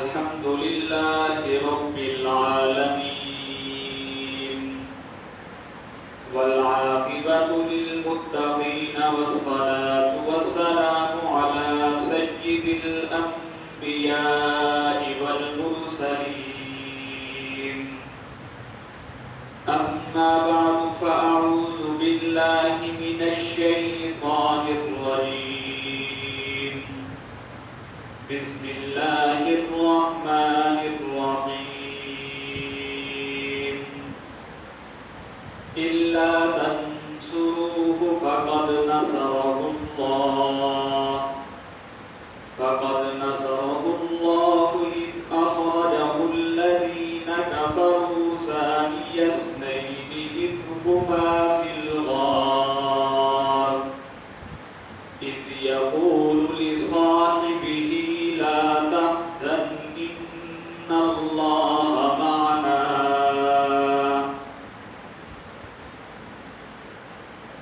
الحمد لله رب العالمين والعاقبة للمتقين والصلاة والسلام على سيد الأنبياء والمرسلين أما بعد فأعوذ بالله من الشيطان الرجيم بسم الله الرحمن الرحيم إلا تنصروه فقد نصره الله إذ أخرجه الذين كفروا ثاني اثنين إذ هما في الغار إذ يقول لصاحبه لا تحزن إن الله معنا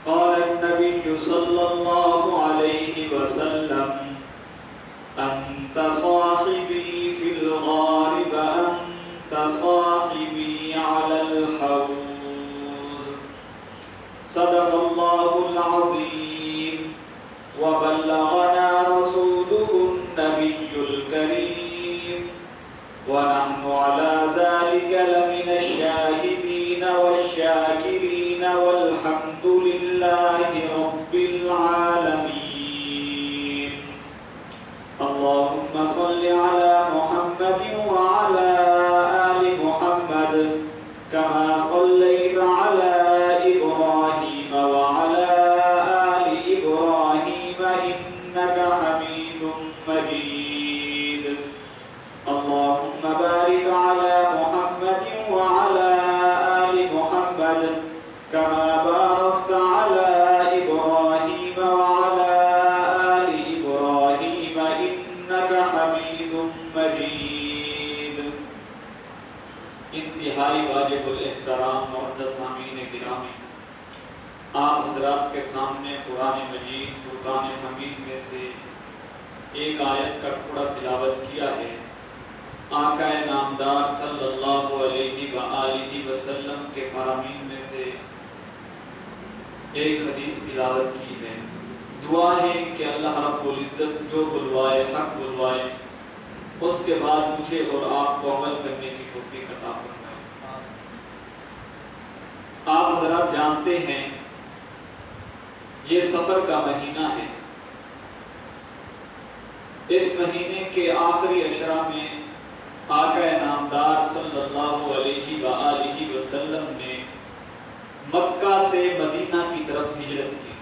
قال النبي صلى الله عليه وسلم أنت صاحبي في الغار وأنت صاحبي على الحوض صدق الله العظيم وبلغنا رسوله النبي الكريم ونحن على ذلك لمن الشاهدين والشاكرين والحمد لله رب العالمين اللهم صل على محمد وعلى آل محمد كما صليت على إبراهيم وعلى آل إبراهيم إنك حميد مجيد اللهم بارك على محمد وعلى آل محمد كما باركت على إبراهيم وعلى آل إبراهيم إنك حميد مجيد انتہائی واجب الاحترام معزز سامعین گرامی، آپ حضرات کے سامنے قرآن مجید فرقان حمید میں سے ایک آیت کا ٹکڑا تلاوت کیا ہے۔ آقا نامدار صلی اللہ علیہ وآلہ وسلم کے فرامین میں سے ایک حدیث تلاوت کی ہے۔ دعا ہے کہ اللہ رب العزت جو بلوائے حق بلوائے، اس کے بعد مجھے اور آپ کو عمل کرنے کی توفیق عطا فرمائے۔ آپ حضرات جانتے ہیں یہ سفر کا مہینہ ہے۔ اس مہینے کے آخری عشرہ میں آقا نامدار صلی اللہ علیہ وآلہ وسلم نے مکہ سے مدینہ کی طرف ہجرت کی۔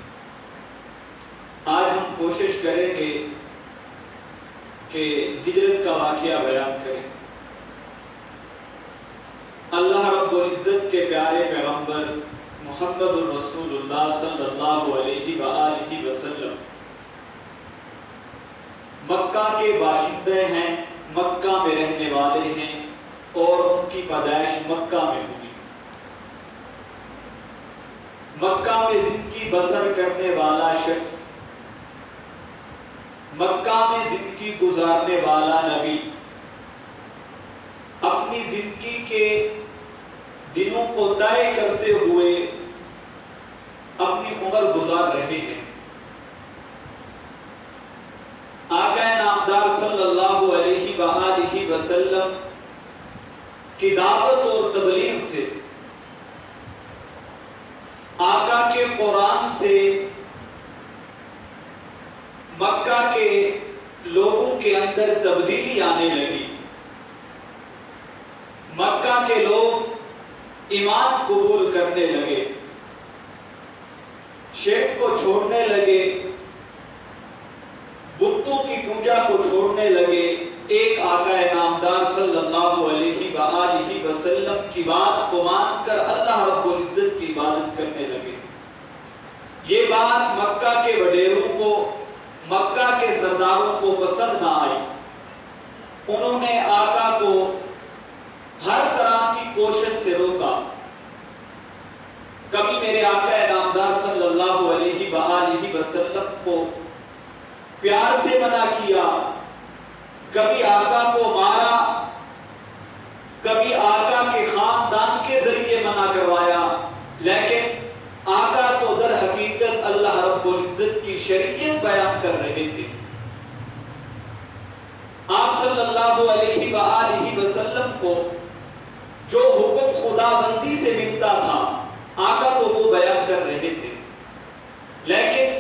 آج ہم کوشش کریں گے کہ ہجرت کا واقعہ بیان کریں۔ اللہ رب العزت کے پیارے پیغمبر محمد الرسول اللہ صلی اللہ علیہ وآلہ وسلم مکہ کے باشندے ہیں، مکہ میں رہنے والے ہیں اور ان کی پیدائش مکہ میں ہوئی۔ مکہ میں زندگی بسر کرنے والا شخص، مکہ میں زندگی گزارنے والا نبی اپنی زندگی کے دنوں کو طے کرتے ہوئے اپنی عمر گزار رہے ہیں۔ آقا نامدار صلی اللہ علیہ وآلہ وسلم کی دعوت اور تبلیغ سے، آقا کے قرآن سے مکہ کے لوگوں کے اندر تبدیلی آنے لگی۔ مکہ کے لوگ ایمان قبول کرنے لگے، شرک کو چھوڑنے لگے، بتوں کی پوجا کو چھوڑنے لگے، ایک آقا نامدار صلی اللہ علیہ وآلہ وسلم کی بات کو مان کر اللہ رب العزت کی عبادت کرنے لگے۔ یہ بات مکہ کے وڈیروں کو، مکہ کے سرداروں کو پسند نہ آئی۔ انہوں نے آقا کو ہر طرح کی کوشش سے روکا۔ کبھی میرے آقا نامدار صلی اللہ علیہ وآلہ وسلم کو پیار سے منع کیا، کبھی آقا کو مارا، دفنہ کروایا، لیکن آقا تو در حقیقت اللہ رب العزت کی شریعت بیان کر رہے تھے۔ آپ صلی اللہ علیہ وآلہ وسلم کو جو حکم خدا بندی سے ملتا تھا آقا تو وہ بیان کر رہے تھے، لیکن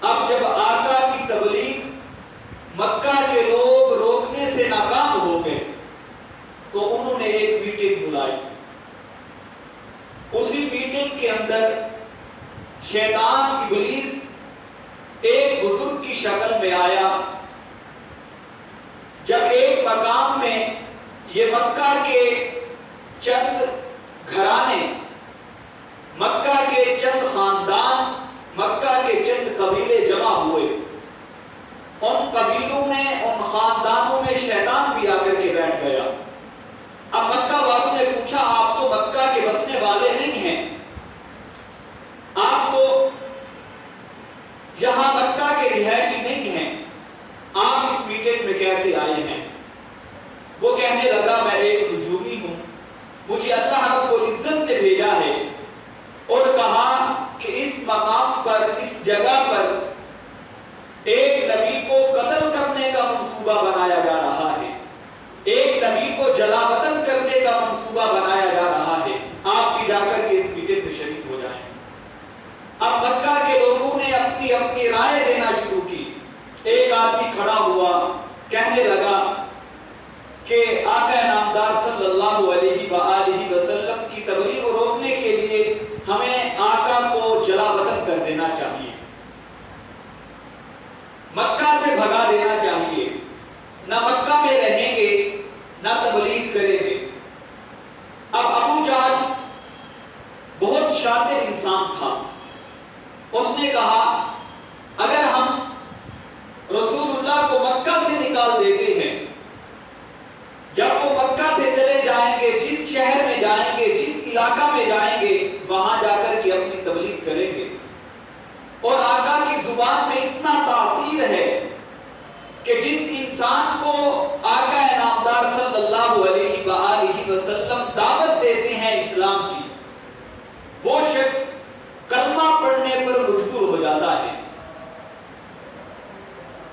اب جب آقا کی تبلیغ مکہ کے لوگ روکنے سے ناکام ہو گئے تو انہوں نے ایک میٹنگ بلائی۔ اسی میٹنگ کے اندر شیطان ابلیس ایک بزرگ کی شکل میں آیا۔ جب ایک مقام میں یہ مکہ کے چند گھرانے، مکہ کے چند خاندان، مکہ کے چند قبیلے جمع ہوئے، ان قبیلوں میں، ان خاندانوں میں شیطان بھی آ کر کے بیٹھ گیا۔ اب مکہ والوں نے پوچھا آپ تو مکہ کے بسنے والے نہیں ہیں، آپ تو یہاں مکہ کے رہائشی نہیں ہیں، آپ اس میٹنگ میں کیسے آئے ہیں؟ وہ کہنے لگا میں ایک ہجومی ہوں، مجھے اللہ رب العزت نے بھیجا ہے اور کہا کہ اس مقام پر، اس جگہ پر ایک نبی کو قتل کرنے کا منصوبہ بنایا جا رہا ہے، ایک نبی کو جلا وطن کرنے کا منصوبہ بنایا جا رہا ہے، آپ بھی جا کر کے اس میٹنگ میں شریک ہو جائیں۔ اب مکہ کے لوگوں نے اپنی اپنی رائے دینا شروع کی۔ ایک آدمی کھڑا ہوا، کہنے لگا کہ آقا نامدار صلی اللہ علیہ وآلہ وسلم کی تبلیغ کو روکنے کے لیے ہمیں آقا کو جلا وطن کر دینا چاہیے، مکہ سے بھگا دینا چاہیے، نہ مکہ میں رہیں گے نہ تبلیغ کریں گے۔ اب ابو جہل بہت شاطر انسان تھا، اس نے کہا اگر ہم رسول اللہ کو مکہ سے نکال دیتے ہیں، جب وہ مکہ سے چلے جائیں گے، جس شہر میں جائیں گے، جس علاقہ میں جائیں گے، وہاں جا کر کے اپنی تبلیغ کریں گے، اور آقا کی زبان میں اتنا تاثیر ہے کہ جس انسان کو آقا نامدار صلی اللہ علیہ وآلہ وسلم دعوت دیتے ہیں اسلام کی، وہ شخص کلمہ پڑھنے پر مجبور ہو جاتا ہے۔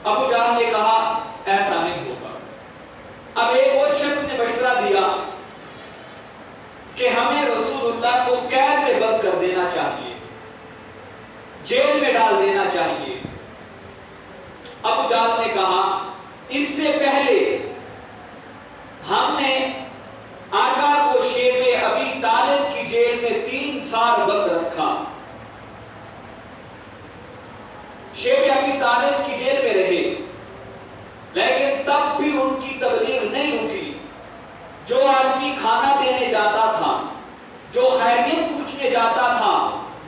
ابو جہل نے کہا ایسا نہیں ہوگا۔ اب ایک اور شخص نے مشورہ دیا کہ ہمیں رسول اللہ کو قید میں بند کر دینا چاہیے، جیل میں ڈال دینا چاہیے۔ ابو جہل نے کہا اس سے پہلے ہم نے آقا کو شیب ابی طالب کی جیل میں 3 سال بند رکھا، شیب ابی طالب کی جیل میں رہے، لیکن تب بھی ان کی تبلیغ نہیں رکی۔ جو آدمی کھانا دینے جاتا تھا، جو خیریت پوچھنے جاتا تھا،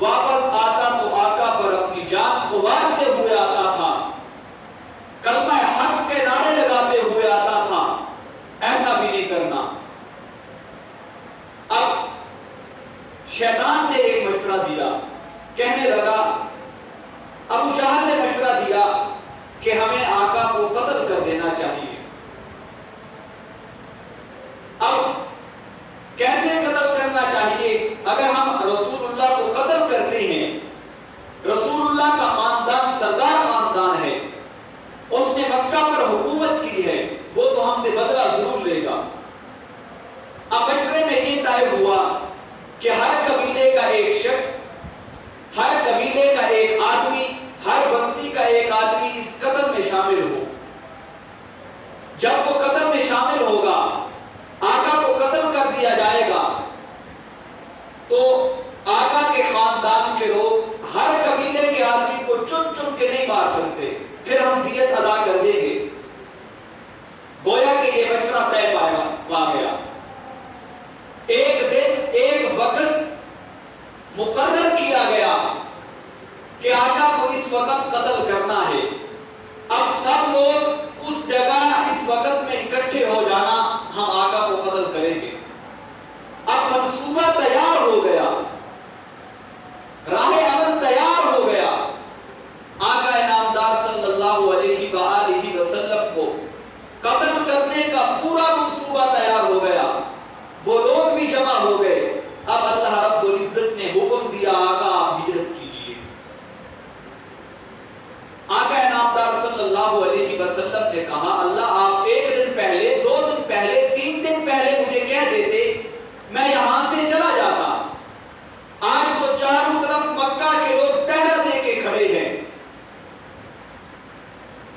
واپس آتا تو آقا پر اپنی جان کو وارتے ہوئے آتا تھا، کلمہ حق کے نعرے لگاتے ہوئے آتا تھا۔ ایسا بھی نہیں کرنا۔ اب شیطان نے ایک مشورہ دیا، کہنے لگا ابو جہل نے مشورہ دیا کہ ہمیں آقا کو قتل کر دینا چاہیے۔ اب کیسے قتل کرنا چاہیے؟ اگر ہم رسول اللہ کو قتل کرتے ہیں، رسول اللہ کا خاندان سردار خاندان ہے، اس نے مکہ پر حکومت کی ہے، وہ تو ہم سے بدلہ ضرور لے گا۔ اب مشورے میں یہ طے ہوا کہ ہر قبیلے کا ایک شخص، ہر قبیلے کا ایک آدمی، ہر بستی کا ایک آدمی اس قتل میں شامل ہو۔ جب وہ قتل میں شامل ہوگا، آقا کو قتل کر دیا جائے گا، تو آقا کے خاندان کے لوگ ہر قبیلے کے آدمی کو چن چن کے نہیں مار سکتے، پھر ہم دیت ادا کر دیں گے۔ گویا کہ یہ مشورہ طے پا گیا۔ ایک دن، ایک وقت مقرر کیا گیا کہ آقا کو اس وقت قتل کرنا ہے۔ اب سب لوگ اس جگہ اس وقت میں اکٹھے ہو جانا، ہم آقا کو قتل کریں گے۔ اب منصوبہ تیار ہو گیا، راہ عمل تیار ہو گیا۔ آقا نامدار صلی اللہ علیہ وآلہ وسلم کو قتل کرنے کا پورا منصوبہ تیار ہو گیا۔ وہ لوگ بھی جمع سال ہو گئے، اب اللہ رب العزت نے حکم دیا آقا آپ ہجرت کیجئے۔ آقا نامدار صلی اللہ علیہ وسلم نے کہا اللہ آپ ایک دن پہلے، 2 دن پہلے، 3 دن پہلے مجھے کہہ دیتے میں یہاں سے چلا جاتا۔ آج تو چاروں طرف مکہ کے لوگ پہرا دے کے کھڑے ہیں،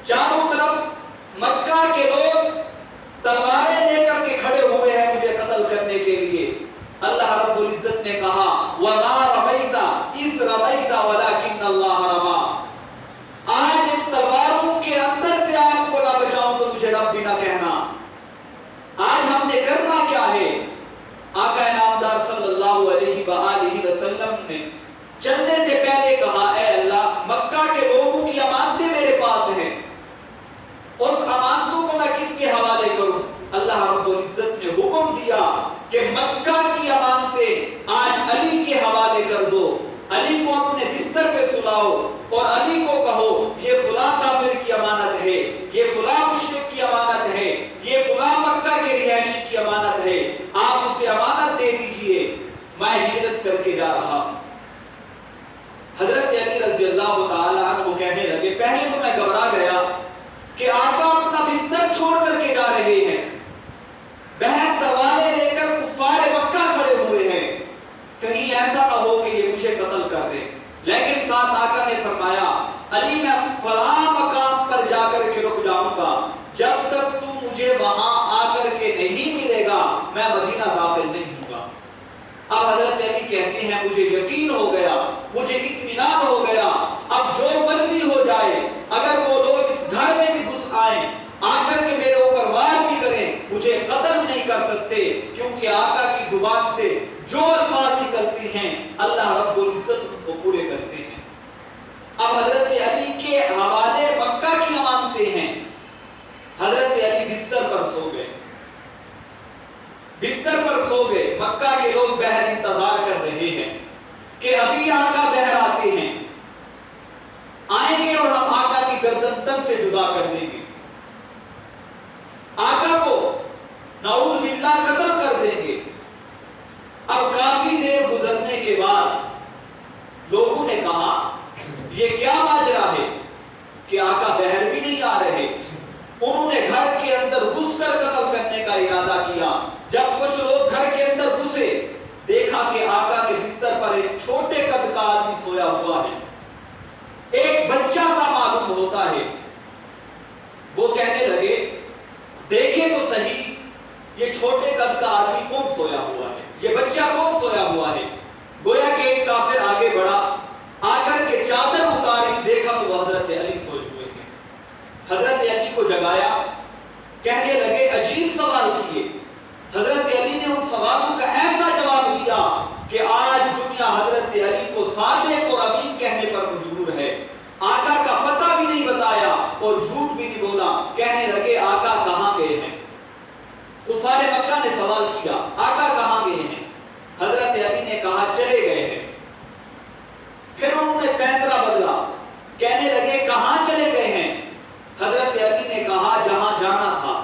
چاروں طرف مکہ کے لوگ تلواریں لے کر کے کھڑے ہوئے ہیں مجھے قتل کرنے کے لیے۔ اللہ رب العزت نے کہا وَمَا رَمَيْتَ إِذْ رَمَيْتَ وَلَكِنَّ اللَّهَ رَمَى۔ آج ان تلواروں کے اندر سے آپ کو نہ بچاؤں تو مجھے رب بھی نہ کہنا۔ آج ہم نے کرنا کیا ہے؟ آقا نامدار صلی اللہ علیہ وآلہ وسلم نے چلنے سے پہلے کہا اے اللہ مکہ کے لوگوں کی امانتیں میرے پاس ہیں، اس امانتوں کو میں کس کے حوالے کروں؟ اللہ رب العزت نے حکم دیا کہ مکہ کی امانتیں آج علی کے حوالے کر دو، علی کو اپنے بستر پہ سلاؤ اور علی کو کہو یہ فلاں کافر کی امانت ہے، یہ فلاں مشرک کی امانت ہے، یہ فلاں مکہ کے رہائشی کی امانت ہے، آپ اسے امانت دے دیجئے، میں ہجرت کر کے جا رہا۔ حضرت علی رضی اللہ تعالی عنہ کہنے لگے پہلے تو میں گھبرا گیا کہ آقا اپنا بستر چھوڑ کر کے جا رہے ہیں، بہن تلواریں لے کر کفار مکہ کھڑے ہوئے ہیں، کہیں ایسا نہ ہو کہ یہ مجھے قتل کر دے۔ لیکن ساتھ آقا نے فرمایا علی میں فلاں مقام پر جا کر کے رک جاؤں گا، جب تک تو مجھے وہاں آ کر کے نہیں ملے گا میں مدینہ داخل نہیں ہوں گا۔ اب حضرت علی کہتے ہیں مجھے یقین ہو گیا، مجھے اطمینان ہو گیا، اب جو مرضی ہو جائے اگر وہ لوگ اس گھر میں بھی گھس آئیں آ کر کے میرے اوپر وار بھی کریں مجھے قتل نہیں کر سکتے، کیونکہ آقا کی زبان سے جو الفاظ نکلتی ہیں اللہ رب العزت ان کو پورے کرتے ہیں۔ اب حضرت علی کے حوالے مکہ کی امانتیں ہیں۔ حضرت علی بستر پر سو گئے، بستر پر سو گئے، مکہ کے لوگ بہر انتظار کر رہے ہیں کہ ابھی آقا بہر آتے ہیں، آئیں گے اور ہم آقا کی گردن تن سے جدا کر دیں گے، آقا کو نعوذ باللہ قتل کر دیں گے۔ اب کافی دیر گزرنے کے بعد لوگوں نے کہا یہ کیا ماجرا ہے کہ آقا بہر بھی نہیں آ رہے۔ انہوں نے گھر کے اندر گھس کر قتل کرنے کا ارادہ کیا۔ جب کچھ لوگ گھر کے اندر گھسے دیکھا کہ آقا کے بستر پر ایک چھوٹے قد کا آدمی سویا ہوا ہے، ایک بچہ سا معلوم ہوتا ہے۔ وہ کہنے لگے دیکھیں تو صحیح یہ چھوٹے قد کا آدمی کون سویا ہوا ہے، یہ بچہ کون سویا ہوا ہے۔ گویا کہ ایک کافر آگے بڑھا، آ کر کے چادر اتاری، دیکھا تو وہ حضرت علی سوئے ہوئے ہیں۔ حضرت علی کو جگایا، کہنے لگے عجیب سوال کیے۔ حضرت علی نے ان سوالوں کا ایسا جواب دیا کہ آج دنیا حضرت علی کو صادق اور امین کہنے پر مجبور ہے۔ آقا کا پتہ بھی نہیں بتایا اور جھوٹ بھی نہیں بولا۔ کہنے لگے آقا کہاں گئے ہیں؟ کفار مکہ نے سوال کیا آقا کہاں گئے ہیں؟ حضرت علی نے کہا چلے گئے ہیں۔ پھر انہوں نے پینترا بدلا، کہنے لگے کہاں چلے گئے ہیں؟ حضرت علی نے کہا جہاں جانا تھا۔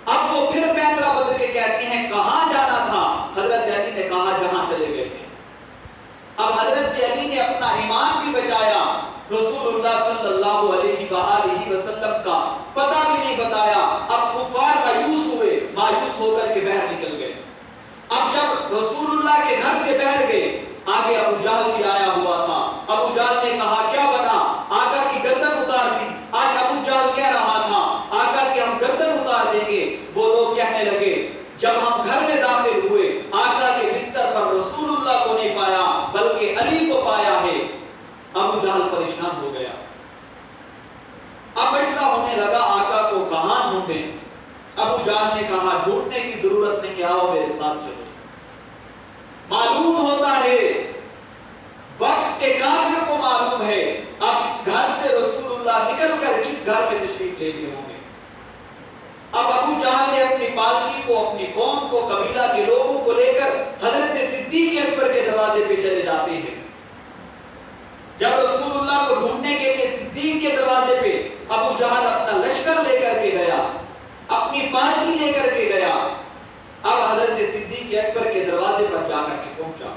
اب وہ پھر پینترا بدل کے کہتی ہیں کہاں جانا تھا؟ حضرت علی نے کہا جہاں چلے گئے ہیں۔ اب حضرت علی نے اپنا ایمان بھی بچایا، رسول اللہ صلی اللہ علیہ وآلہ وسلم کا پتہ بھی نہیں بتایا۔ اب کفار مایوس ہوئے، مایوس ہو کر کے باہر نکل گئے۔ اب جب رسول اللہ کے گھر سے باہر گئے، آگے ابو جہل بھی آیا ہوا تھا۔ ابو جہل نے کہا کیا بنا؟ آقا کی گردن اتار دی۔ آج ابو جہل کہہ رہا تھا آقا کی ہم گردن اتار دیں گے۔ وہ لوگ کہنے لگے جب ہم گھر میں داخل ہوئے آقا کے بستر پر رسول اللہ کو نہیں پایا بلکہ علی کو پایا ہے۔ ابو جہل پریشان ہو گیا۔ اب مشورہ ہونے لگا آقا کو کہاں ڈھونڈیں؟ ابو جہل نے کہا ڈھونڈنے کی ضرورت نہیں، آؤ میرے ساتھ چلو۔ معلوم ہوتا ہے وقت کے کافر کو معلوم ہے اب اس گھر سے رسول اللہ نکل کر کس گھر میں تشریف لے گئے ہوں گے۔ اب ابو جہل نے اپنی پارٹی کو، اپنی قوم کو، قبیلہ کے لوگوں کو لے کر حضرت صدیق اکبر کے دروازے پہ چلے جاتے ہیں۔ جب رسول اللہ کو ڈھونڈنے کے لیے صدیق کے دروازے پہ ابو جہل اپنا لشکر لے کر کے گیا، اپنی پارٹی لے کر کے گیا۔ اب حضرت صدیق اکبر کے دروازے پر جا کر کے پہنچا.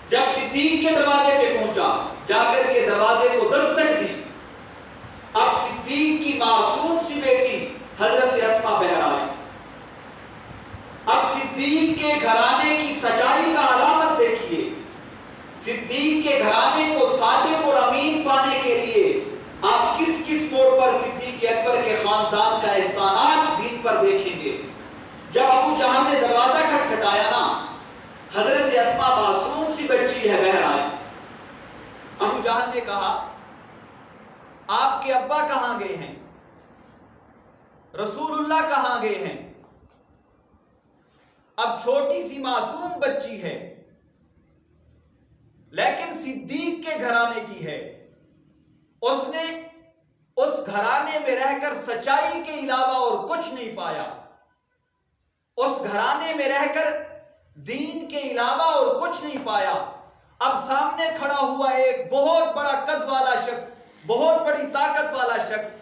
جب صدیق کے دروازے پہ پہنچا، جا کر کے دروازے کو دستک دی. اب صدیق کی معصوم سی بیٹی حضرت اسماء بہر آئی. اب صدیق کے گھرانے کی سچائی کا علامت دیکھیے. صدیق کے گھرانے کو صادق اور امین پانے کے لیے آپ کس کس موڑ پر صدیق اکبر کے خاندان کا احسانات دین پر دیکھیں گے. جب ابو جہل نے دروازہ کھٹکھٹایا نا، حضرت اسماء معصوم سی بچی ہے بہر آئی. ابو جہل نے کہا آپ کے ابا کہاں گئے ہیں؟ رسول اللہ کہاں گئے ہیں؟ اب چھوٹی سی معصوم بچی ہے لیکن صدیق کے گھرانے کی ہے. اس نے اس گھرانے میں رہ کر سچائی کے علاوہ اور کچھ نہیں پایا. اس گھرانے میں رہ کر دین کے علاوہ اور کچھ نہیں پایا. اب سامنے کھڑا ہوا ایک بہت بڑا قد والا شخص، بہت بڑی طاقت والا شخص،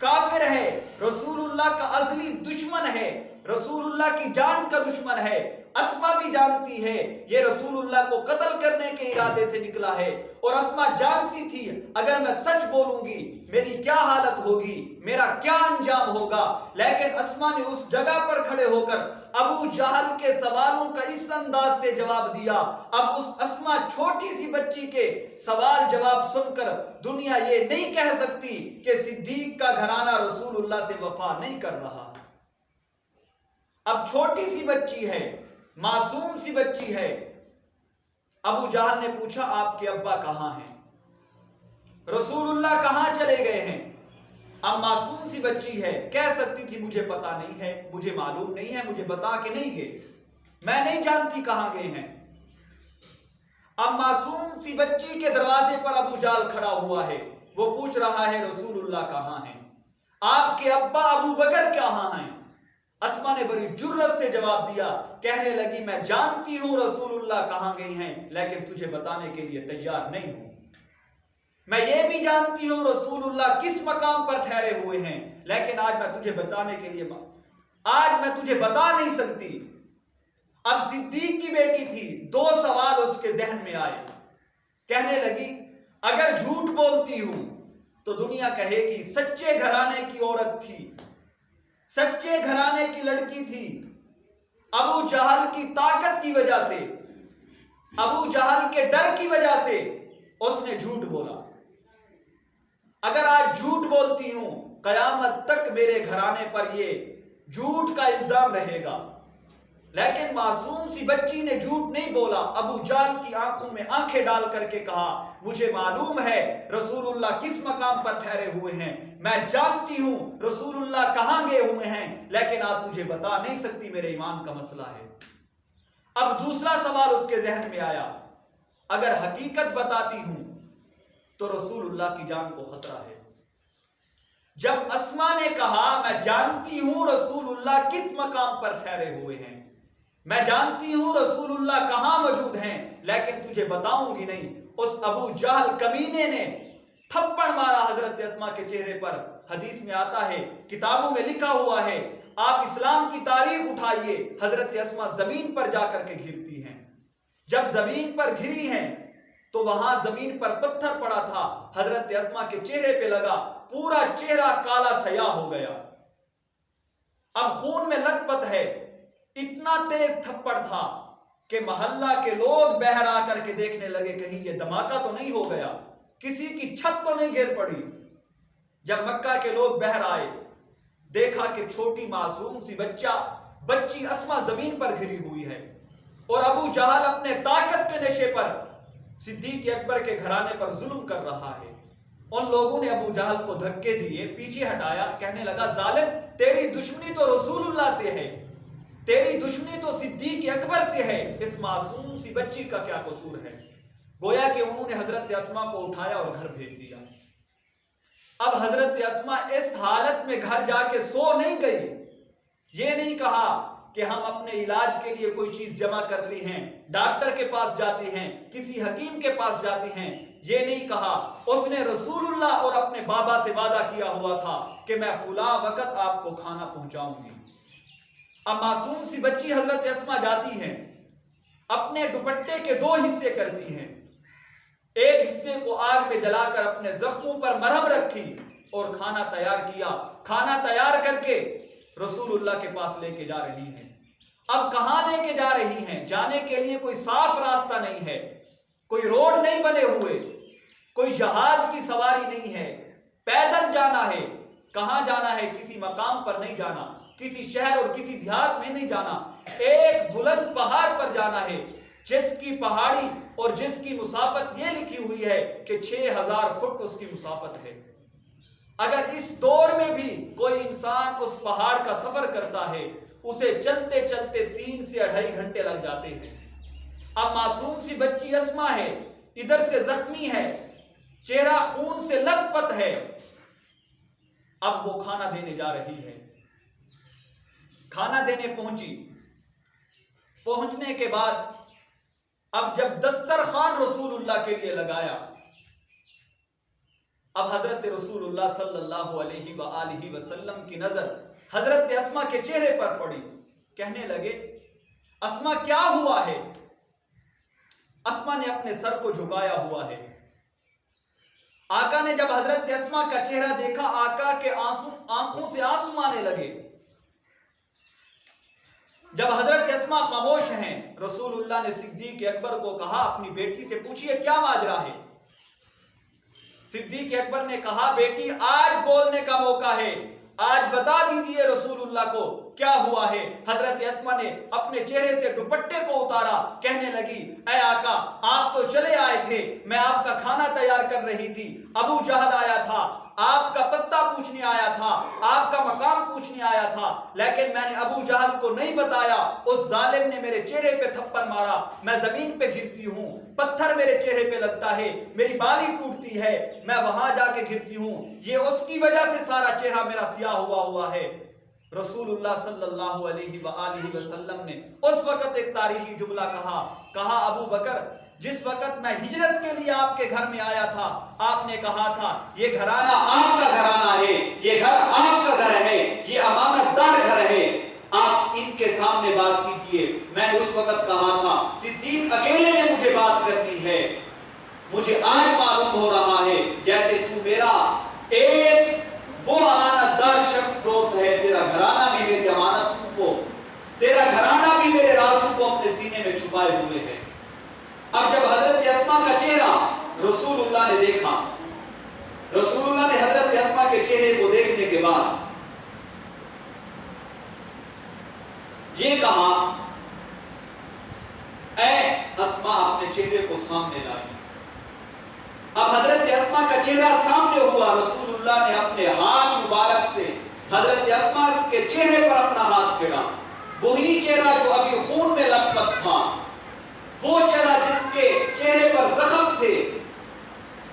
کافر ہے، رسول اللہ کا ازلی دشمن ہے، رسول اللہ کی جان کا دشمن ہے. اسماء بھی جانتی ہے یہ رسول اللہ کو قتل کرنے کے ارادے سے نکلا ہے، اور اسماء جانتی تھی اگر میں سچ بولوں گی میری کیا حالت ہوگی، میرا کیا انجام ہوگا. لیکن اسماء نے اس جگہ پر کھڑے ہو کر ابو جہل کے سوالوں کا اس انداز سے جواب دیا. اب اس اسماء چھوٹی سی بچی کے سوال جواب سن کر دنیا یہ نہیں کہہ سکتی کہ صدیق کا گھرانہ رسول اللہ سے وفا نہیں کر رہا. اب چھوٹی سی بچی ہے، معصوم سی بچی ہے. ابو جہل نے پوچھا آپ کے ابا کہاں ہیں؟ رسول اللہ کہاں چلے گئے ہیں؟ اب معصوم سی بچی ہے، کہہ سکتی تھی مجھے پتا نہیں ہے، مجھے معلوم نہیں ہے، مجھے بتا کے نہیں گئے، میں نہیں جانتی کہاں گئے ہیں. اب معصوم سی بچی کے دروازے پر ابو جہل کھڑا ہوا ہے، وہ پوچھ رہا ہے رسول اللہ کہاں ہیں؟ آپ کے ابا ابو بکر کہاں ہیں؟ اسماء نے بڑی جرأت سے جواب دیا، کہنے لگی میں جانتی ہوں رسول اللہ کہاں گئی ہیں لیکن تجھے بتانے کے لیے تیار نہیں ہوں. میں یہ بھی جانتی ہوں رسول اللہ کس مقام پر ٹھہرے ہوئے ہیں لیکن آج میں تجھے بتانے کے لیے آج میں تجھے بتا نہیں سکتی. اب صدیق کی بیٹی تھی، دو سوال اس کے ذہن میں آئے. کہنے لگی اگر جھوٹ بولتی ہوں تو دنیا کہے گی سچے گھرانے کی عورت تھی، سچے گھرانے کی لڑکی تھی. ابو جہل کی طاقت کی وجہ سے، ابو جہل کے ڈر کی وجہ سے اس نے جھوٹ بولا. اگر آج جھوٹ بولتی ہوں قیامت تک میرے گھرانے پر یہ جھوٹ کا الزام رہے گا. لیکن معصوم سی بچی نے جھوٹ نہیں بولا. ابو جہل کی آنکھوں میں آنکھیں ڈال کر کے کہا مجھے معلوم ہے رسول اللہ کس مقام پر ٹھہرے ہوئے ہیں، میں جانتی ہوں رسول اللہ کہاں گئے ہوئے ہیں لیکن آپ تجھے بتا نہیں سکتی، میرے ایمان کا مسئلہ ہے. اب دوسرا سوال اس کے ذہن میں آیا، اگر حقیقت بتاتی ہوں تو رسول اللہ کی جان کو خطرہ ہے. جب اسماء نے کہا میں جانتی ہوں رسول اللہ کس مقام پر ٹھہرے ہوئے ہیں، میں جانتی ہوں رسول اللہ کہاں موجود ہیں لیکن تجھے بتاؤں گی نہیں، اس ابو جہل کمینے نے تھپڑ مارا حضرت اسماء کے چہرے پر. حدیث میں آتا ہے، کتابوں میں لکھا ہوا ہے، آپ اسلام کی تاریخ اٹھائیے، حضرت اسماء زمین پر جا کر کے گرتی ہیں. جب زمین پر گری ہیں تو وہاں زمین پر پتھر پڑا تھا، حضرت اسماء کے چہرے پہ لگا، پورا چہرہ کالا سیاہ ہو گیا. اب خون میں لت پت ہے. اتنا تیز تھپڑ تھا کہ محلہ کے لوگ بہر آ کر کے دیکھنے لگے کہیں یہ دھماکہ تو نہیں ہو گیا، کسی کی چھت تو نہیں گر پڑی. جب مکہ کے لوگ بہر آئے، دیکھا کہ چھوٹی معصوم سی بچی اسماء زمین پر گری ہوئی ہے اور ابو جہل اپنے طاقت کے نشے پر صدیق اکبر کے گھرانے پر ظلم کر رہا ہے. ان لوگوں نے ابو جہل کو دھکے دیے، پیچھے ہٹایا، کہنے لگا ظالم تیری دشمنی تو رسول اللہ سے ہے، تیری دشمنی تو صدیق اکبر سے ہے، اس معصوم سی بچی کا کیا قصور ہے. گویا کہ انہوں نے حضرت اسماء کو اٹھایا اور گھر بھیج دیا. اب حضرت اسماء اس حالت میں گھر جا کے سو نہیں گئی. یہ نہیں کہا کہ ہم اپنے علاج کے لیے کوئی چیز جمع کرتے ہیں، ڈاکٹر کے پاس جاتے ہیں، کسی حکیم کے پاس جاتے ہیں، یہ نہیں کہا. اس نے رسول اللہ اور اپنے بابا سے وعدہ کیا ہوا تھا کہ میں فلاں وقت آپ کو کھانا پہنچاؤں گی. اب معصوم سی بچی حضرت اسما جاتی ہیں، اپنے دوپٹے کے 2 حصے کرتی ہیں، ایک حصے کو آگ میں جلا کر اپنے زخموں پر مرہم رکھی اور کھانا تیار کیا، کھانا تیار کر کے رسول اللہ کے پاس لے کے جا رہی ہیں۔ اب کہاں لے کے جا رہی ہیں؟ جانے کے لیے کوئی صاف راستہ نہیں ہے، کوئی روڈ نہیں بنے ہوئے، کوئی جہاز کی سواری نہیں ہے، پیدل جانا ہے۔ کہاں جانا ہے؟ کسی مقام پر نہیں جانا، کسی شہر اور کسی دیہات میں نہیں جانا، ایک بلند پہاڑ پر جانا ہے، جس کی پہاڑی اور جس کی مسافت یہ لکھی ہوئی ہے کہ 6000 فٹ اس کی مسافت ہے۔ اگر اس دور میں بھی کوئی انسان اس پہاڑ کا سفر کرتا ہے، اسے چلتے چلتے 3 سے 2.5 گھنٹے لگ جاتے ہیں۔ اب معصوم سی بچی اسما ہے، ادھر سے زخمی ہے، چہرہ خون سے لت پت ہے، اب وہ کھانا دینے جا رہی ہے۔ کھانا دینے پہنچی، پہنچنے کے بعد اب جب دسترخوان رسول اللہ کے لیے لگایا، اب حضرت رسول اللہ صلی اللہ علیہ وآلہ وسلم کی نظر حضرت اسما کے چہرے پر پڑی، کہنے لگے اسما کیا ہوا ہے؟ اسما نے اپنے سر کو جھکایا ہوا ہے۔ آقا نے جب حضرت اسما کا چہرہ دیکھا، آقا کے آنکھوں سے آنسو آنے لگے۔ جب حضرت اسما خاموش ہیں، رسول اللہ نے صدیق اکبر کو کہا اپنی بیٹی سے پوچھئے کیا ماجرا ہے؟ صدیق اکبر نے کہا بیٹی آج بولنے کا موقع ہے، آج بتا دیجئے رسول اللہ کو کیا ہوا ہے۔ حضرت اسما نے اپنے چہرے سے دوپٹے کو اتارا، کہنے لگی اے آقا آپ تو چلے آئے تھے، میں آپ کا کھانا تیار کر رہی تھی، ابو جہل آیا تھا، آپ کا پتہ پوچھنے آیا تھا، آپ کا مقام پوچھنے آیا تھا، لیکن میں نے ابو جہل کو نہیں بتایا، اس ظالم نے میرے چہرے پہ تھپڑ مارا، میں زمین پہ گرتی ہوں، پتھر میرے چہرے پہ لگتا ہے، میری بالی ٹوٹتی ہے، میں وہاں جا کے گرتی ہوں، یہ اس کی وجہ سے سارا چہرہ میرا سیاہ ہوا ہے۔ رسول اللہ صلی اللہ علیہ وآلہ وسلم نے اس وقت ایک تاریخی جملہ کہا ابو بکر جس وقت میں ہجرت کے لیے آپ کے گھر میں آیا تھا، آپ نے کہا تھا یہ گھرانہ آپ کا گھرانہ ہے، یہ گھر آپ کا گھر ہے، یہ امانت دار گھر ہے، آپ ان کے سامنے بات کیجئے۔ میں نے اس وقت کہا تھا صدیق اکیلے میں مجھے بات کرنی ہے، مجھے آج معلوم ہو رہا ہے جیسے تو میرا ایک وہ امانت دار شخص دوست ہے، تیرا گھرانہ بھی میری امانتوں کو، تیرا گھرانہ بھی میرے رازوں کو اپنے سینے میں چھپائے ہوئے ہے۔ اب جب حضرت اسما کا چہرہ رسول اللہ نے دیکھا، رسول اللہ نے حضرت اسما کے چہرے کو دیکھنے کے بعد یہ کہا اے اسما اپنے چہرے کو سامنے لائی۔ اب حضرت اسما کا چہرہ سامنے ہوا، رسول اللہ نے اپنے ہاتھ مبارک سے حضرت اسما کے چہرے پر اپنا ہاتھ پھیرا، وہی چہرہ جو ابھی خون میں لت پت تھا، وہ چہرہ جس کے چہرے پر زخم تھے،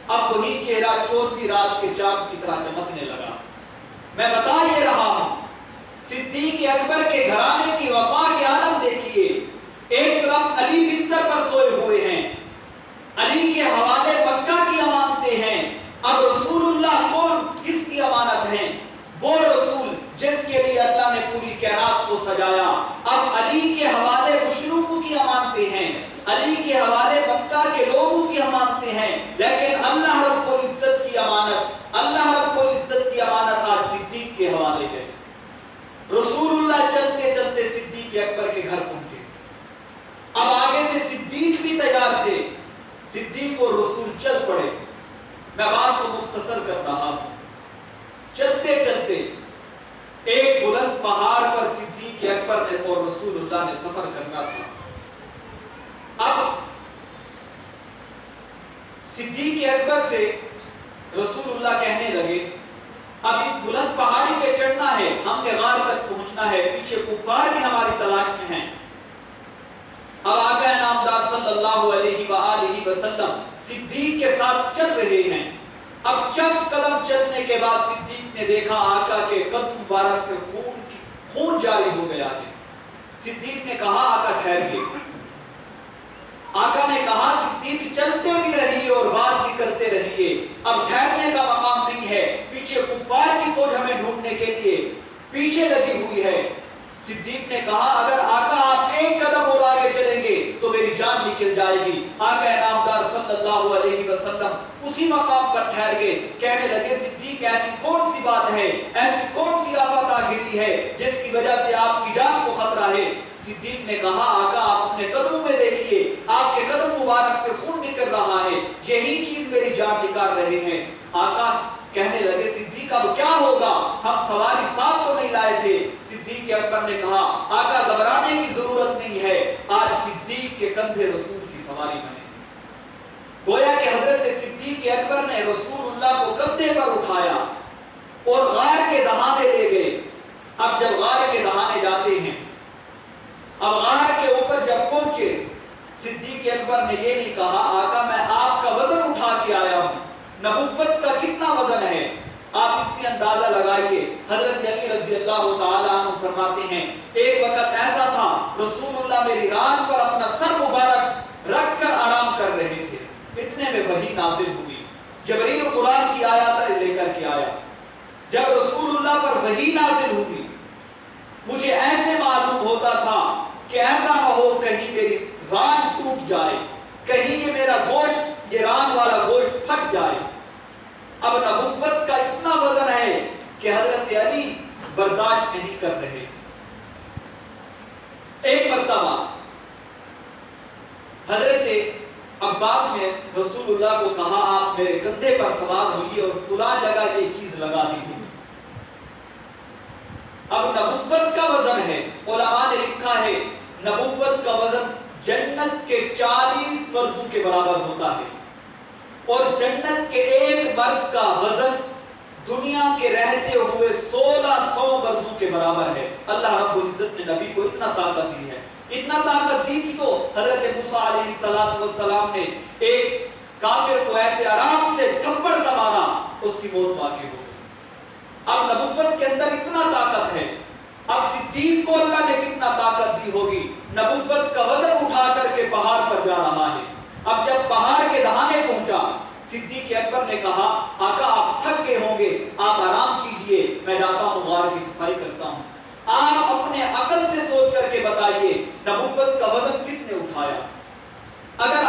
اب وہی چہرہ 14ویں رات کے چاند کی طرح چمکنے لگا۔ میں بتا یہ رہا ہوں صدیق اکبر کے گھرانے کی وفا کے عالم دیکھیے، ایک طرف علی بستر پر سوئے ہوئے ہیں، علی کے حوالے مکہ کی امانتیں ہیں، اب رسول اللہ کون کس کی امانت ہیں؟ وہ رسول جس کے لیے اللہ نے پوری کائنات کو سجایا۔ اب علی کے حوالے مشرکوں کی امانتیں ہیں، علی کے حوالے مکہ کے لوگوں کی امانتیں ہیں، لیکن اللہ رب العزت کی امانت، اللہ رب العزت کی امانت آج صدیق کے حوالے ہے۔ رسول اللہ چلتے چلتے صدیق اکبر کے گھر پہنچے، اب آگے سے صدیق بھی تیار تھے، صدیق اور رسول چل پڑے۔ میں بات کو مختصر کر رہا ہوں، چلتے چلتے ایک بلند پہاڑ پر صدیق اکبر نے اور رسول اللہ نے سفر کرنا تھا۔ اب صدیق اکبر سے رسول اللہ کہنے لگے اب اس بلند پہاڑی پہ چڑھنا ہے، ہم نے غار تک پہنچنا ہے، پیچھے کفار بھی ہماری تلاش میں ہیں۔ اب آقا نامدار صلی اللہ علیہ وآلہ وسلم صدیق کے ساتھ چل رہے ہیں۔ اب چند قدم چلنے کے بعد صدیق نے دیکھا آقا کے قدم مبارک سے خون جاری ہو گیا ہے۔ صدیق نے کہا آقا ٹھہریے۔ آقا نے کہا صدیق چلتے بھی رہیے اور بات بھی کرتے رہیے، اب ٹھہرنے کا مقام نہیں ہے، پیچھے کفار کی فوج ہمیں ڈھونڈنے کے لیے پیچھے لگی ہوئی ہے۔ صدیق نے کہا اگر آقا آپ ایک قدم اور آگے چلیں گے تو میری جان نکل جائے گی۔ آقا نامدار صلی اللہ علیہ وسلم اسی مقام پر ٹھہر گئے، کہنے لگے صدیق ایسی کون سی بات ہے، ایسی کون سی آفت آ گھری ہے جس کی وجہ سے آپ کی جان کو خطرہ ہے؟ صدیق نے کہا آقا آپ اپنے قدموں میں دیکھیے، آپ کے قدم مبارک سے خون نکل رہا ہے، یہی چیز میری جان نکال رہے ہیں۔ آقا کہنے لگے صدیق اب کیا ہوگا، ہم سواری ساتھ تو نہیں لائے تھے۔ صدیق اکبر نے کہا آقا گھبرانے کی ضرورت نہیں ہے، آج صدیق کے کندھے رسول کی سواری بنے۔ گویا کہ حضرت صدیق اکبر نے رسول اللہ کو کندھے پر اٹھایا اور غار کے دہانے لے گئے۔ اب جب غار کے دہانے جاتے ہیں، اب غار کے اوپر جب پہنچے، صدیق اکبر نے یہ نہیں کہا آقا میں آپ کا وزن اٹھا کے آیا ہوں، نبوت کا کتنا وزن ہے آپ اس سے اندازہ لگائیے۔ حضرت علی رضی اللہ تعالیٰ عنہ فرماتے ہیں ایک وقت ایسا تھا رسول اللہ میری ران پر اپنا سر مبارک رکھ کر آرام کر رہے تھے، اتنے میں وحی نازل ہوئی، جبریل قرآن کی آیات لے کر کے آیا۔ جب رسول اللہ پر وحی نازل ہوئی مجھے ایسے معلوم ہوتا تھا کہ ایسا نہ ہو کہیں میری ران ٹوٹ جائے، کہیں یہ میرا گوشت، یہ ران والا گوشت پھٹ جائے۔ اب نبوت کا اتنا وزن ہے کہ حضرت علی برداشت نہیں کر رہے۔ ایک مرتبہ حضرت عباس نے رسول اللہ کو کہا آپ میرے کندھے پر سوار ہوئیے اور فلاں جگہ یہ چیز لگا دی ہوں۔ اب نبوت کا وزن ہے، علماء نے لکھا ہے نبوت کا وزن جنت کے 40 مردوں کے برابر ہوتا ہے، اور جنت کے ایک مرد کا وزن دنیا کے رہتے ہوئے 1600 مردوں کے برابر ہے۔ اللہ رب العزت نے نبی کو اتنا طاقت دی ہے، اتنا طاقت دی تھی تو حضرت موسیٰ علیہ السلام نے ایک کافر کو ایسے آرام سے تھپڑ سے مارا، اس کی موت واقع ہو گئی۔ اب نبوت کے اندر اتنا طاقت ہے، اب صدیق کو اللہ نے کتنا طاقت دی ہوگی، نبوت کا وزن اٹھا کر کے پہاڑ پر جا رہا ہے۔ اب جب پہاڑ کے دہانے پہنچا صدیق اکبر نے کہا آقا آپ تھک گئے ہوں گے، آپ آرام کیجئے، میں جاتا ہوں غار کی صفائی کرتا ہوں۔ آپ اپنے عقل سے سوچ کر کے بتائیے نبوت کا وزن کس نے اٹھایا؟ اگر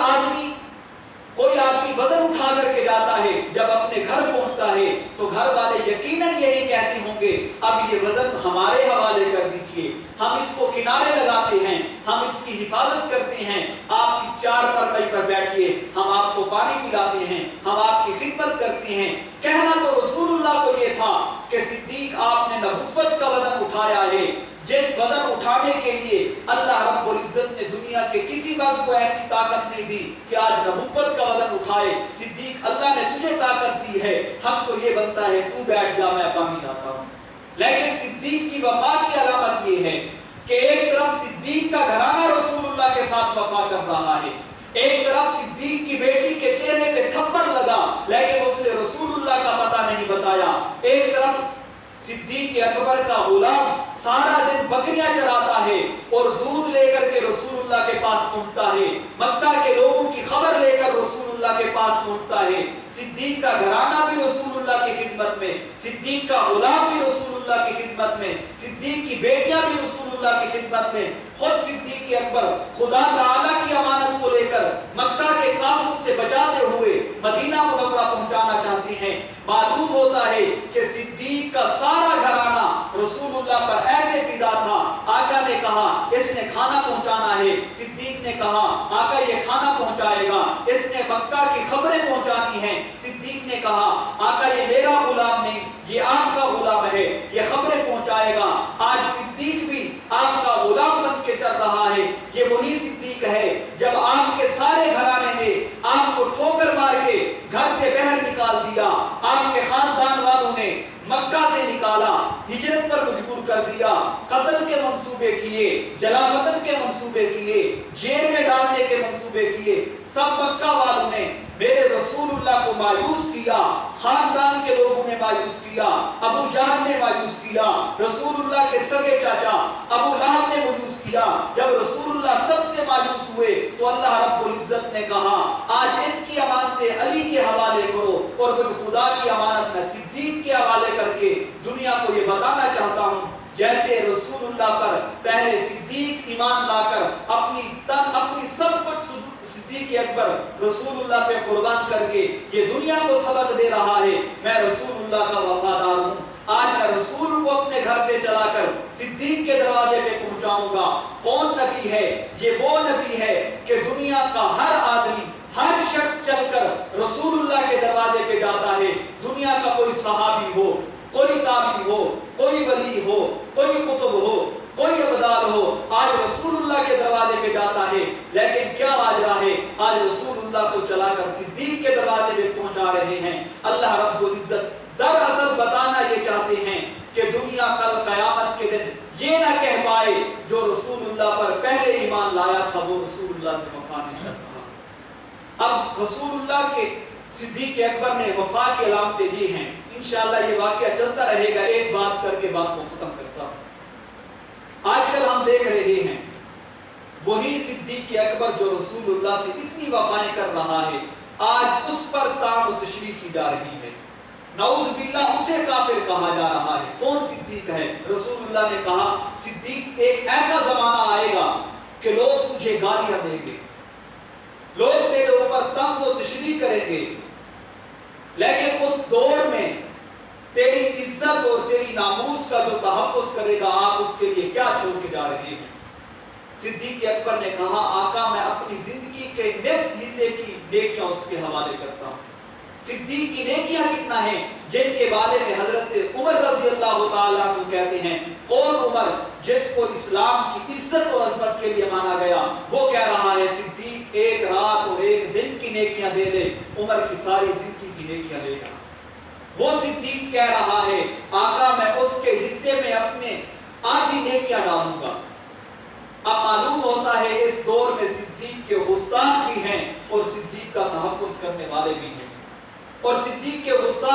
کوئی آدمی وزن اٹھا کر کے جاتا ہے، جب اپنے گھر پہنچتا ہے تو گھر والے یقیناً یہی کہتے ہوں گے اب یہ وزن ہمارے حوالے کر دیجئے، ہم اس کو کنارے لگاتے ہیں، ہم اس کی حفاظت کرتے ہیں، آپ اس چار پرپائی پر بیٹھیے، ہم آپ کو پانی پلاتے ہیں، ہم آپ کی خدمت کرتے ہیں۔ کہنا تو رسول اللہ کو یہ تھا کہ صدیق آپ نے نبوت کا وزن اٹھایا ہے، جس وزن اٹھانے کے لیے اللہ رب العزت نے دنیا کے کسی وقت کو ایسی طاقت نہیں دی کہ آج نبوت کا وزن اٹھائے۔ صدیق اللہ نے تجھے طاقت دی ہے، حق تو یہ بنتا ہے تو بیٹھ جا میں پانی لاتا ہوں۔ لیکن صدیق کی وفا کی علامت یہ ہے کہ ایک طرف صدیق کا گھرانہ رسول اللہ کے ساتھ وفا کر رہا ہے، ایک طرف صدیق کی بیٹی کے چہرے پہ تھپڑ لگا لیکن اس نے رسول اللہ کا پتہ نہیں بتایا، ایک طرف صدیق اکبر کا غلام سارا دن بکریاں چراتا ہے اور دودھ لے کر کے رسول اللہ کے پاس پہنچتا ہے، مکہ کے لوگوں کی خبر لے کر رسول اللہ کے پاس پہنچتا ہے۔ صدیق کا گھرانہ بھی رسول اللہ کی خدمت میں، صدیق کا غلام بھی رسول اللہ کی خدمت میں، صدیق کی بیٹیاں بھی رسول اللہ کی خدمت میں۔ خود صدیق اکبر خدا تعالیٰ کی امانت کو لے کر مکہ کے کافروں سے بچاتے ہوئے مدینہ منورہ پہنچانا چاہتے ہیں۔ معلوم ہوتا ہے کہ صدیق کا سارا گھرانہ رسول اللہ پر ایسے فدا تھا، آقا نے کہا اس نے کھانا پہنچانا ہے، صدیق نے کہا آقا یہ کھانا پہنچائے گا، اس نے مکہ کی خبریں پہنچانی ہیں، صدیق نے کہا آقا یہ میرا غلام نہیں یہ آپ کا غلام ہے، یہ خبریں پہنچائے گا۔ آج صدیق بھی آپ کا غلام بن کے چل رہا ہے، یہ وہی صدیق ہے جب آپ کے سارے گھرانے نے آپ کو ٹھوکر مار کے گھر سے باہر نکال دیا، آپ کے خاندان والوں نے مکہ سے نکالا، ہجرت پر مجبور کر دیا، قتل کے منصوبے کیے، جلا وطن کے منصوبے کیے، جیل میں ڈالنے کے منصوبے کیے، سب مکہ والوں نے میرے رسول اللہ کو مایوس کیا، خاندان کے لوگوں نے مایوس کیا، ابو جہل نے مایوس کیا، رسول اللہ کے سگے چاچا ابو لہب نے مایوس کیا۔ جب رسول اللہ سب سے مایوس ہوئے تو اللہ رب العزت نے کہا آج ان کی امانتیں علی کے حوالے کرو، اور مجھ خدا کی امانت میں صدیق کے حوالے کر کے دنیا کو یہ بتانا چاہتا ہوں جیسے رسول اللہ اللہ پر پہلے صدیق ایمان لا کر اپنی تن اپنی سب کچھ صدیق اکبر رسول اللہ پہ قربان کر کے یہ دنیا کو سبق دے رہا ہے میں رسول اللہ کا وفادار ہوں، آج میں رسول کو اپنے گھر سے چلا کر صدیق کے دروازے پہ پہنچاؤں گا۔ کون نبی ہے؟ یہ وہ نبی ہے کہ دنیا کا ہر آدمی ہر شخص چل کر رسول اللہ کے دروازے پہ جاتا ہے۔ دنیا کا کوئی صحابی ہو، کوئی تابعی ہو، کوئی ولی ہو، کوئی قطب ہو، کوئی ابدال ہو، آج رسول اللہ کے دروازے پہ جاتا ہے، لیکن کیا ماجرا ہے؟ آج رسول اللہ کو چلا کر صدیق کے دروازے پہ پہنچا رہے ہیں۔ اللہ رب العزت دراصل بتانا یہ چاہتے ہیں کہ دنیا کل قیامت کے دن یہ نہ کہہ پائے جو رسول اللہ پر پہلے ایمان لایا تھا وہ رسول اللہ سے وفا نہیں کر رہا۔ اب رسول اللہ کے صدیق اکبر نے وفا کی علامتیں دی ہیں، انشاءاللہ یہ واقعہ چلتا رہے گا، ایک بات کر کے بات کو ختم کرتا ہوں۔ آج کل ہم دیکھ رہے ہیں وہی صدیق اکبر جو رسول اللہ سے اتنی وفائیں کر رہا ہے، آج اس پر طعن و تشریح کی جا رہی ہے، نعوذ باللہ اسے کافر کہا جا رہا ہے۔ کون صدیق ہے؟ رسول اللہ نے کہا صدیق ایک ایسا زمانہ آئے گا کہ لوگ تجھے گالیاں دیں گے، لوگ تیرے اوپر طنز و تشریح کریں گے، لیکن اس دور میں تیری عزت اور تیری ناموس کا جو تحفظ کرے گا آپ اس کے لیے کیا چھوڑ کے جا رہے ہیں؟ صدیق اکبر نے کہا آقا میں اپنی زندگی کے نصف حصے کی نیکیاں اس کے حوالے کرتا ہوں۔ صدیق کی نیکیاں کتنا ہیں جن کے بارے میں حضرت عمر رضی اللہ تعالیٰ عنہ کہتے ہیں کون عمر جس کو اسلام کی عزت اور عظمت کے لیے مانا گیا، وہ کہہ رہا ہے صدیق ایک رات اور ایک دن کی نیکیاں دے دے، عمر کی ساری زندگی کی نیکیاں لے گا۔ وہ صدیق کہہ رہا ہے آقا میں اس کے حصے میں اپنے آدھی نیکیاں ڈالوں گا۔ اب معلوم ہوتا ہے اس دور میں صدیق کے گستاخ بھی ہیں اور صدیق کا تحفظ کرنے والے بھی ہیں، اور صدیق کے گستاخ